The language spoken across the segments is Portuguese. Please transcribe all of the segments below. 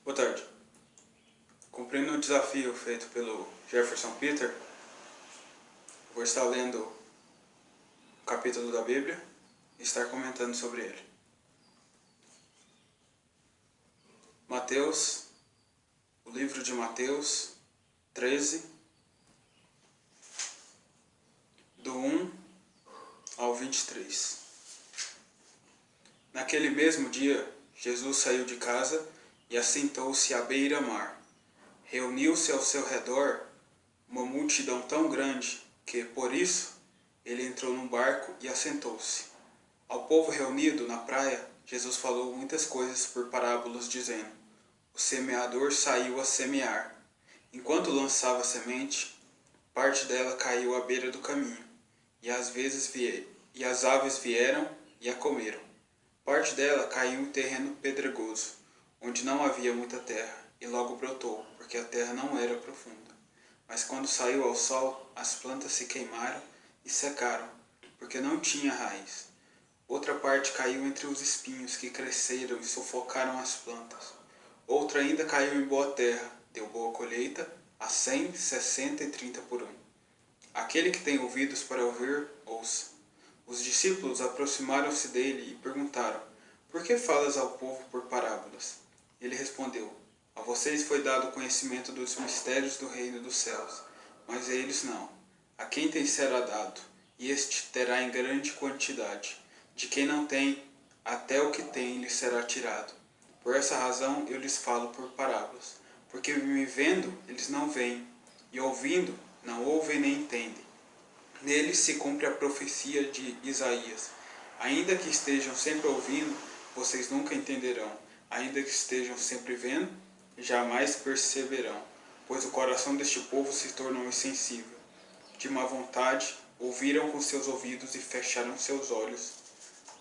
Boa tarde. Cumprindo o desafio feito pelo Jefferson Peter, vou estar lendo um capítulo da Bíblia e estar comentando sobre ele. Mateus, o livro de Mateus 13, do 1 ao 23. Naquele mesmo dia, Jesus saiu de casa e assentou-se à beira-mar. Reuniu-se ao seu redor uma multidão tão grande que, por isso, ele entrou num barco e assentou-se. Ao povo reunido na praia, Jesus falou muitas coisas por parábolas, dizendo: O semeador saiu a semear. Enquanto lançava a semente, parte dela caiu à beira do caminho, e as aves vieram e a comeram. Parte dela caiu em terreno pedregoso, onde não havia muita terra, e logo brotou, porque a terra não era profunda. Mas quando saiu ao sol, as plantas se queimaram e secaram, porque não tinha raiz. Outra parte caiu entre os espinhos, que cresceram e sufocaram as plantas. Outra ainda caiu em boa terra, deu boa colheita, a 100, 60 e 30 por um. Aquele que tem ouvidos para ouvir, ouça. Os discípulos aproximaram-se dele e perguntaram: Por que falas ao povo por parábolas? Ele respondeu: A vocês foi dado o conhecimento dos mistérios do reino dos céus, mas a eles não. A quem tem será dado, e este terá em grande quantidade. De quem não tem, até o que tem lhe será tirado. Por essa razão eu lhes falo por parábolas, porque me vendo eles não veem, e ouvindo não ouvem nem entendem. Nele se cumpre a profecia de Isaías: Ainda que estejam sempre ouvindo, vocês nunca entenderão. Ainda que estejam sempre vendo, jamais perceberão. Pois o coração deste povo se tornou insensível. De má vontade, ouviram com seus ouvidos e fecharam seus olhos.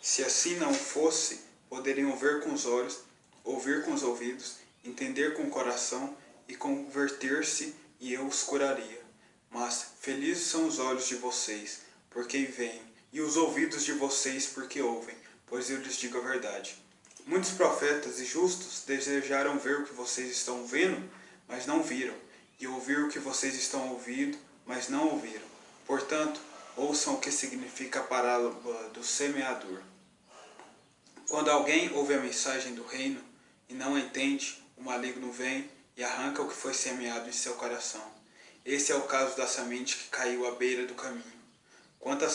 Se assim não fosse, poderiam ver com os olhos, ouvir com os ouvidos, entender com o coração e converter-se, e eu os curaria. Mas felizes são os olhos de vocês, porque veem, e os ouvidos de vocês, porque ouvem, pois eu lhes digo a verdade. Muitos profetas e justos desejaram ver o que vocês estão vendo, mas não viram, e ouvir o que vocês estão ouvindo, mas não ouviram. Portanto, ouçam o que significa a parábola do semeador. Quando alguém ouve a mensagem do reino e não a entende, o maligno vem e arranca o que foi semeado em seu coração. Esse é o caso da semente que caiu à beira do caminho. Quanto à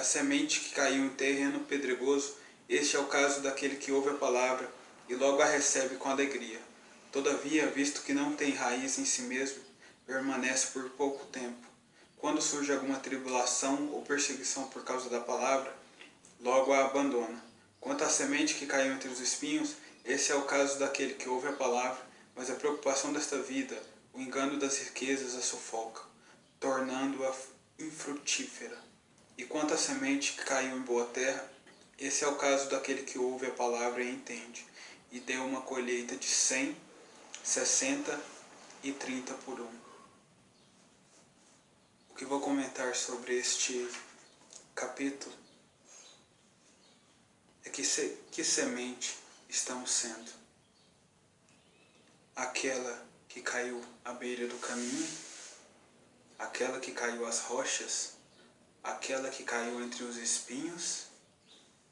semente que caiu em terreno pedregoso, este é o caso daquele que ouve a palavra e logo a recebe com alegria. Todavia, visto que não tem raiz em si mesmo, permanece por pouco tempo. Quando surge alguma tribulação ou perseguição por causa da palavra, logo a abandona. Quanto à semente que caiu entre os espinhos, esse é o caso daquele que ouve a palavra, mas a preocupação desta vida, o engano das riquezas a sufoca, tornando-a infrutífera. E quanto à semente que caiu em boa terra, esse é o caso daquele que ouve a palavra e entende, e deu uma colheita de 100, 60 e 30 por um. O que vou comentar sobre este capítulo é que semente estamos sendo. Aquela que caiu à beira do caminho, aquela que caiu às rochas, aquela que caiu entre os espinhos,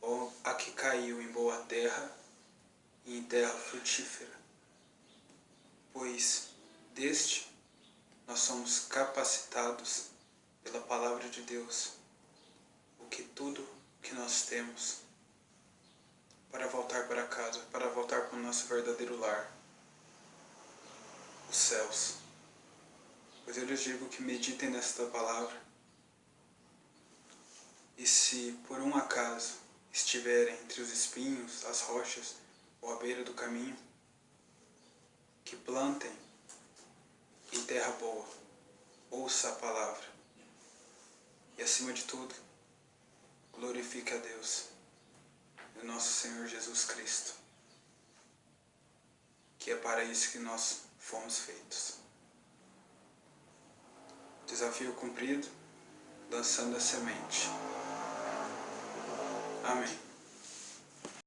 ou a que caiu em boa terra e em terra frutífera. Pois deste nós somos capacitados pela palavra de Deus, tudo que nós temos, para voltar para casa, para voltar para o nosso verdadeiro lar, os céus. Pois eu lhes digo que meditem nesta palavra, e se por um acaso estiverem entre os espinhos, as rochas ou à beira do caminho, que plantem em terra boa, ouça a palavra, e acima de tudo, glorifique a Deus, o nosso Senhor Jesus Cristo, que é para isso que nós fomos feitos. Desafio cumprido, lançando a semente. Amém.